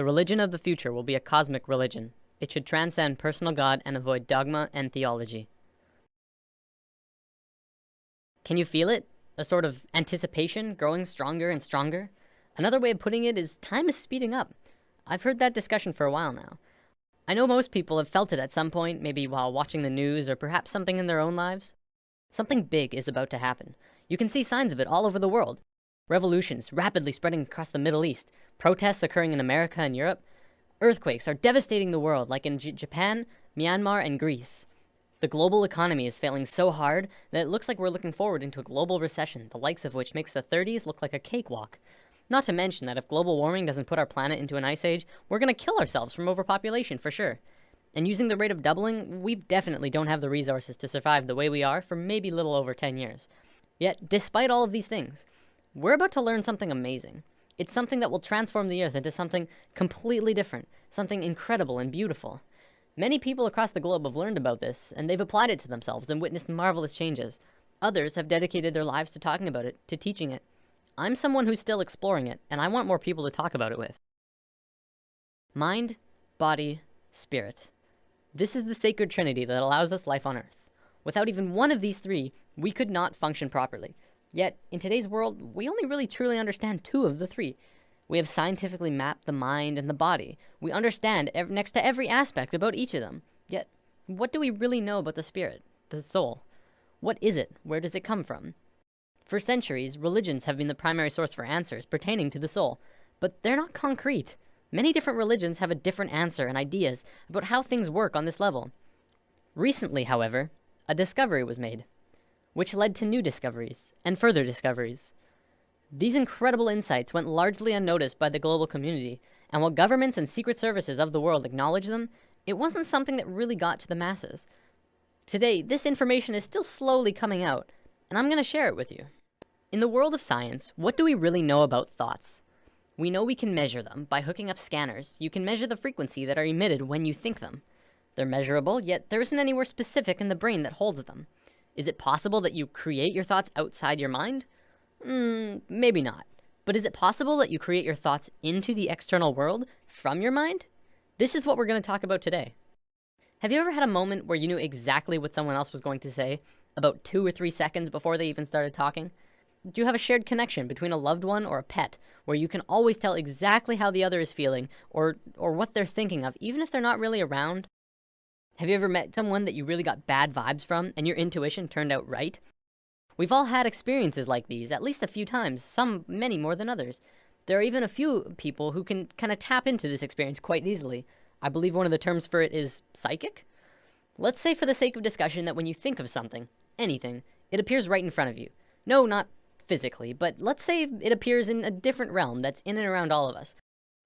The religion of the future will be a cosmic religion. It should transcend personal God and avoid dogma and theology. Can you feel it? A sort of anticipation growing stronger and stronger? Another way of putting it is time is speeding up. I've heard that discussion for a while now. I know most people have felt it at some point, maybe while watching the news or perhaps something in their own lives. Something big is about to happen. You can see signs of it all over the world. Revolutions rapidly spreading across the Middle East, protests occurring in America and Europe. Earthquakes are devastating the world, like in Japan, Myanmar, and Greece. The global economy is failing so hard that it looks like we're looking forward into a global recession, the likes of which makes the 30s look like a cakewalk. Not to mention that if global warming doesn't put our planet into an ice age, we're gonna kill ourselves from overpopulation for sure. And using the rate of doubling, we definitely don't have the resources to survive the way we are for maybe a little over 10 years. Yet, despite all of these things, we're about to learn something amazing. It's something that will transform the earth into something completely different, something incredible and beautiful. Many people across the globe have learned about this, and they've applied it to themselves and witnessed marvelous changes. Others have dedicated their lives to talking about it, to teaching it. I'm someone who's still exploring it, and I want more people to talk about it with. Mind, body, spirit. This is the sacred trinity that allows us life on earth. Without even one of these three, we could not function properly. Yet, in today's world, we only really truly understand two of the three. We have scientifically mapped the mind and the body. We understand next to every aspect about each of them. Yet, what do we really know about the spirit, the soul? What is it? Where does it come from? For centuries, religions have been the primary source for answers pertaining to the soul, but they're not concrete. Many different religions have a different answer and ideas about how things work on this level. Recently, however, a discovery was made, which led to new discoveries and further discoveries. These incredible insights went largely unnoticed by the global community, and while governments and secret services of the world acknowledge them, it wasn't something that really got to the masses. Today, this information is still slowly coming out, and I'm going to share it with you. In the world of science, what do we really know about thoughts? We know we can measure them by hooking up scanners. You can measure the frequency that are emitted when you think them. They're measurable, yet there isn't anywhere specific in the brain that holds them. Is it possible that you create your thoughts outside your mind? Maybe not. But is it possible that you create your thoughts into the external world from your mind? This is what we're going to talk about today. Have you ever had a moment where you knew exactly what someone else was going to say about 2 or 3 seconds before they even started talking? Do you have a shared connection between a loved one or a pet where you can always tell exactly how the other is feeling or what they're thinking of, even if they're not really around? Have you ever met someone that you really got bad vibes from and your intuition turned out right? We've all had experiences like these at least a few times, some many more than others. There are even a few people who can kind of tap into this experience quite easily. I believe one of the terms for it is psychic. Let's say for the sake of discussion that when you think of something, anything, it appears right in front of you. No, not physically, but let's say it appears in a different realm that's in and around all of us.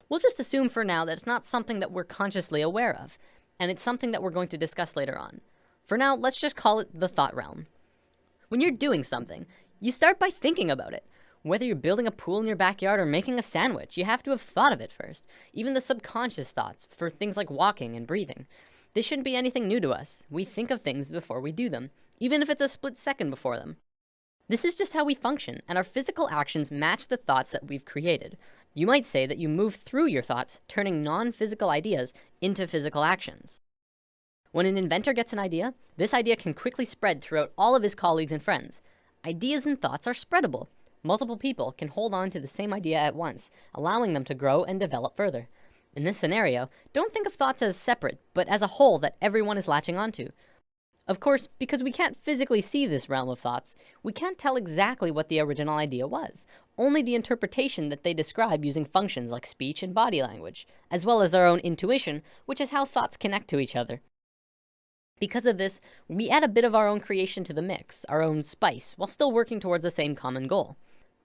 We'll just assume for now that it's not something that we're consciously aware of, and it's something that we're going to discuss later on. For now, let's just call it the thought realm. When you're doing something, you start by thinking about it. Whether you're building a pool in your backyard or making a sandwich, you have to have thought of it first. Even the subconscious thoughts for things like walking and breathing. This shouldn't be anything new to us. We think of things before we do them, even if it's a split second before them. This is just how we function, and our physical actions match the thoughts that we've created. You might say that you move through your thoughts, turning non-physical ideas into physical actions. When an inventor gets an idea, this idea can quickly spread throughout all of his colleagues and friends. Ideas and thoughts are spreadable. Multiple people can hold on to the same idea at once, allowing them to grow and develop further. In this scenario, don't think of thoughts as separate, but as a whole that everyone is latching onto. Of course, because we can't physically see this realm of thoughts, we can't tell exactly what the original idea was, only the interpretation that they describe using functions like speech and body language, as well as our own intuition, which is how thoughts connect to each other. Because of this, we add a bit of our own creation to the mix, our own spice, while still working towards the same common goal.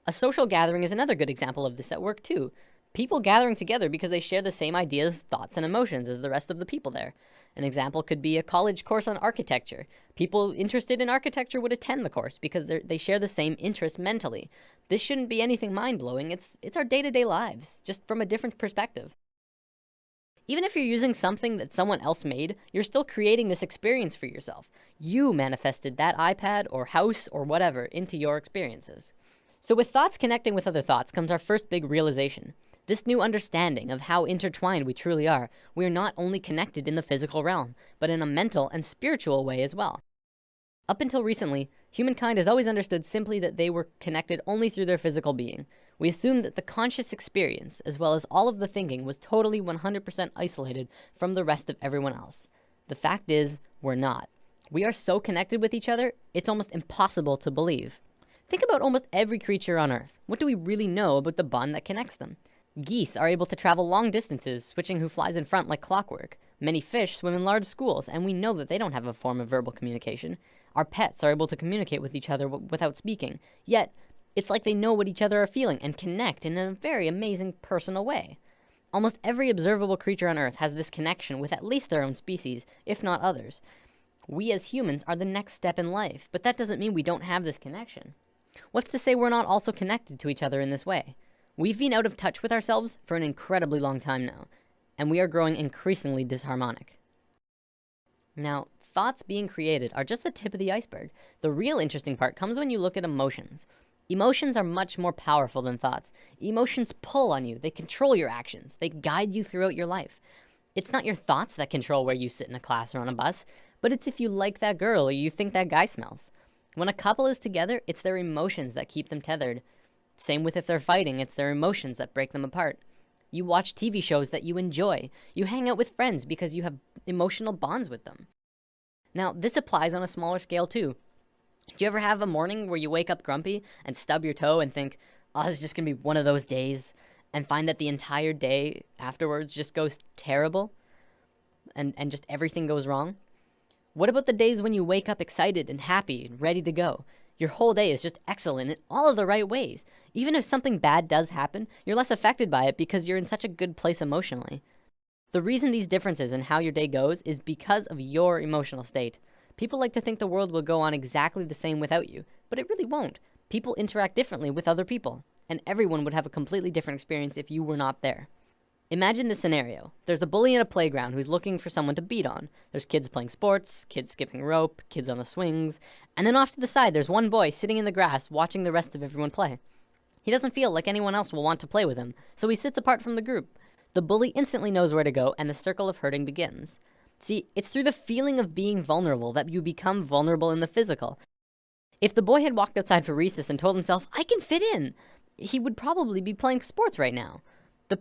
A social gathering is another good example of this at work too. People gathering together because they share the same ideas, thoughts, and emotions as the rest of the people there. An example could be a college course on architecture. People interested in architecture would attend the course because they share the same interest mentally. This shouldn't be anything mind-blowing. It's our day-to-day lives, just from a different perspective. Even if you're using something that someone else made, you're still creating this experience for yourself. You manifested that iPad or house or whatever into your experiences. So with thoughts connecting with other thoughts comes our first big realization. This new understanding of how intertwined we truly are, we are not only connected in the physical realm, but in a mental and spiritual way as well. Up until recently, humankind has always understood simply that they were connected only through their physical being. We assumed that the conscious experience, as well as all of the thinking, was totally 100% isolated from the rest of everyone else. The fact is, we're not. We are so connected with each other, it's almost impossible to believe. Think about almost every creature on Earth. What do we really know about the bond that connects them? Geese are able to travel long distances, switching who flies in front like clockwork. Many fish swim in large schools, and we know that they don't have a form of verbal communication. Our pets are able to communicate with each other without speaking. Yet, it's like they know what each other are feeling and connect in a very amazing personal way. Almost every observable creature on Earth has this connection with at least their own species, if not others. We as humans are the next step in life, but that doesn't mean we don't have this connection. What's to say we're not also connected to each other in this way? We've been out of touch with ourselves for an incredibly long time now, and we are growing increasingly disharmonic. Now, thoughts being created are just the tip of the iceberg. The real interesting part comes when you look at emotions. Emotions are much more powerful than thoughts. Emotions pull on you, they control your actions, they guide you throughout your life. It's not your thoughts that control where you sit in a class or on a bus, but it's if you like that girl or you think that guy smells. When a couple is together, it's their emotions that keep them tethered. Same with if they're fighting, it's their emotions that break them apart. You watch TV shows that you enjoy. You hang out with friends because you have emotional bonds with them. Now, this applies on a smaller scale too. Do you ever have a morning where you wake up grumpy and stub your toe and think, oh, this is just gonna be one of those days, and find that the entire day afterwards just goes terrible and just everything goes wrong? What about the days when you wake up excited and happy and ready to go? Your whole day is just excellent in all of the right ways. Even if something bad does happen, you're less affected by it because you're in such a good place emotionally. The reason these differences in how your day goes is because of your emotional state. People like to think the world will go on exactly the same without you, but it really won't. People interact differently with other people, and everyone would have a completely different experience if you were not there. Imagine this scenario. There's a bully in a playground who's looking for someone to beat on. There's kids playing sports, kids skipping rope, kids on the swings, and then off to the side there's one boy sitting in the grass watching the rest of everyone play. He doesn't feel like anyone else will want to play with him, so he sits apart from the group. The bully instantly knows where to go, and the circle of hurting begins. See, it's through the feeling of being vulnerable that you become vulnerable in the physical. If the boy had walked outside for recess and told himself, I can fit in, he would probably be playing sports right now.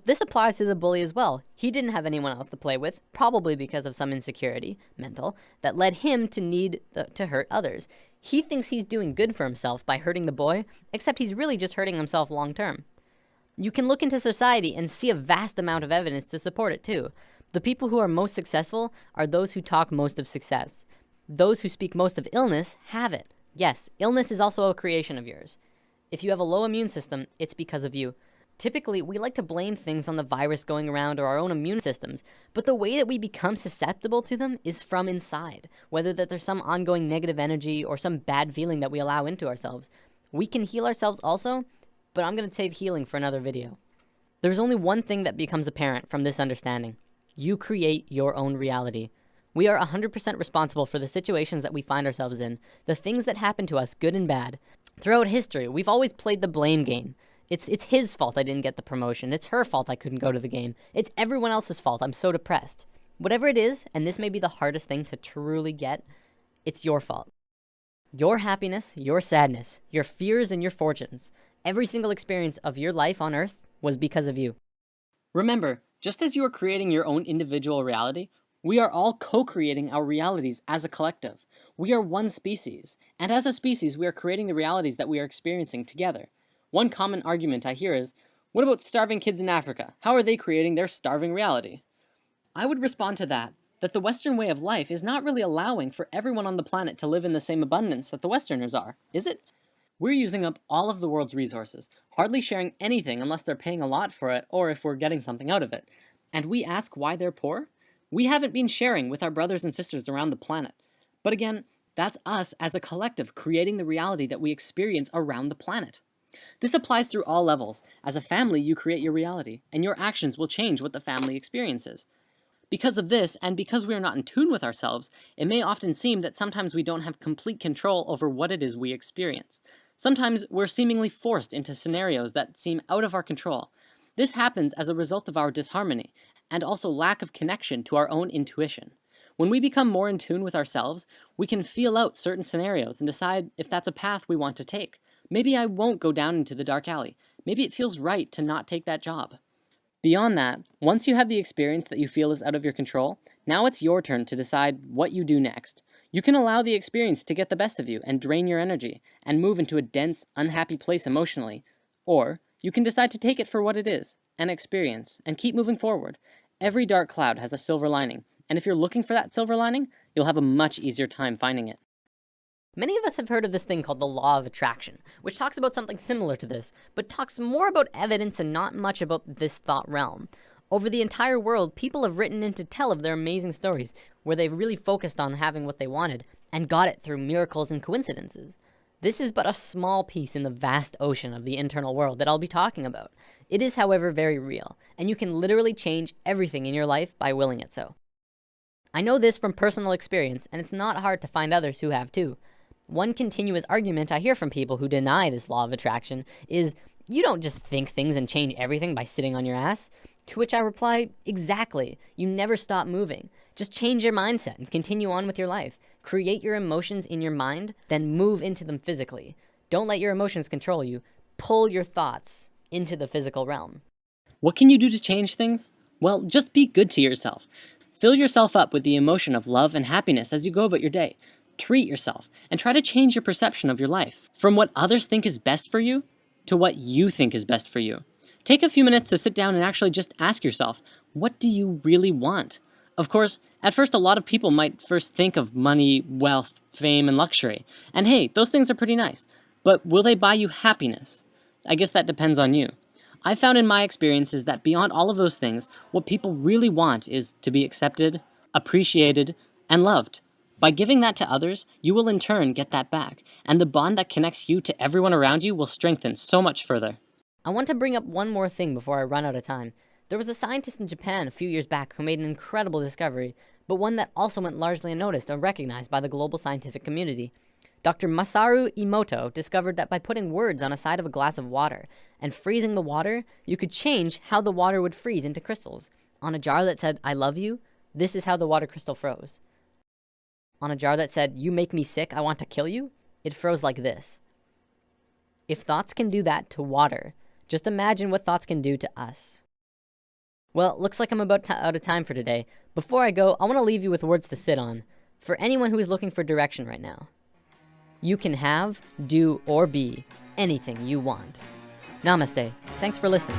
This applies to the bully as well. He didn't have anyone else to play with, probably because of some insecurity, mental, that led him to need to hurt others. He thinks he's doing good for himself by hurting the boy, except he's really just hurting himself long term. You can look into society and see a vast amount of evidence to support it too. The people who are most successful are those who talk most of success. Those who speak most of illness have it. Yes, illness is also a creation of yours. If you have a low immune system, it's because of you. Typically, we like to blame things on the virus going around or our own immune systems, but the way that we become susceptible to them is from inside, whether that there's some ongoing negative energy or some bad feeling that we allow into ourselves. We can heal ourselves also, but I'm gonna save healing for another video. There's only one thing that becomes apparent from this understanding. You create your own reality. We are 100% responsible for the situations that we find ourselves in, the things that happen to us, good and bad. Throughout history, we've always played the blame game. It's his fault I didn't get the promotion. It's her fault I couldn't go to the game. It's everyone else's fault I'm so depressed. Whatever it is, and this may be the hardest thing to truly get, it's your fault. Your happiness, your sadness, your fears and your fortunes, every single experience of your life on Earth was because of you. Remember, just as you are creating your own individual reality, we are all co-creating our realities as a collective. We are one species, and as a species, we are creating the realities that we are experiencing together. One common argument I hear is, what about starving kids in Africa? How are they creating their starving reality? I would respond to that the Western way of life is not really allowing for everyone on the planet to live in the same abundance that the Westerners are, is it? We're using up all of the world's resources, hardly sharing anything unless they're paying a lot for it or if we're getting something out of it. And we ask why they're poor? We haven't been sharing with our brothers and sisters around the planet. But again, that's us as a collective creating the reality that we experience around the planet. This applies through all levels. As a family, you create your reality, and your actions will change what the family experiences. Because of this, and because we are not in tune with ourselves, it may often seem that sometimes we don't have complete control over what it is we experience. Sometimes we're seemingly forced into scenarios that seem out of our control. This happens as a result of our disharmony, and also lack of connection to our own intuition. When we become more in tune with ourselves, we can feel out certain scenarios and decide if that's a path we want to take. Maybe I won't go down into the dark alley. Maybe it feels right to not take that job. Beyond that, once you have the experience that you feel is out of your control, now it's your turn to decide what you do next. You can allow the experience to get the best of you and drain your energy, and move into a dense, unhappy place emotionally. Or, you can decide to take it for what it is, an experience, and keep moving forward. Every dark cloud has a silver lining, and if you're looking for that silver lining, you'll have a much easier time finding it. Many of us have heard of this thing called the law of attraction, which talks about something similar to this, but talks more about evidence and not much about this thought realm. Over the entire world, people have written in to tell of their amazing stories, where they've really focused on having what they wanted, and got it through miracles and coincidences. This is but a small piece in the vast ocean of the internal world that I'll be talking about. It is, however, very real, and you can literally change everything in your life by willing it so. I know this from personal experience, and it's not hard to find others who have too. One continuous argument I hear from people who deny this law of attraction is, you don't just think things and change everything by sitting on your ass. To which I reply, exactly. You never stop moving. Just change your mindset and continue on with your life. Create your emotions in your mind, then move into them physically. Don't let your emotions control you. Pull your thoughts into the physical realm. What can you do to change things? Well, just be good to yourself. Fill yourself up with the emotion of love and happiness as you go about your day. Treat yourself, and try to change your perception of your life, from what others think is best for you, to what you think is best for you. Take a few minutes to sit down and actually just ask yourself, what do you really want? Of course, at first a lot of people might first think of money, wealth, fame, and luxury. And hey, those things are pretty nice. But will they buy you happiness? I guess that depends on you. I found in my experiences that beyond all of those things, what people really want is to be accepted, appreciated, and loved. By giving that to others, you will in turn get that back, and the bond that connects you to everyone around you will strengthen so much further. I want to bring up one more thing before I run out of time. There was a scientist in Japan a few years back who made an incredible discovery, but one that also went largely unnoticed or recognized by the global scientific community. Dr. Masaru Emoto discovered that by putting words on a side of a glass of water and freezing the water, you could change how the water would freeze into crystals. On a jar that said, "I love you," this is how the water crystal froze. On a jar that said, "You make me sick, I want to kill you," it froze like this. If thoughts can do that to water, just imagine what thoughts can do to us. Well, looks like I'm about out of time for today. Before I go, I want to leave you with words to sit on. For anyone who is looking for direction right now. You can have, do, or be anything you want. Namaste. Thanks for listening.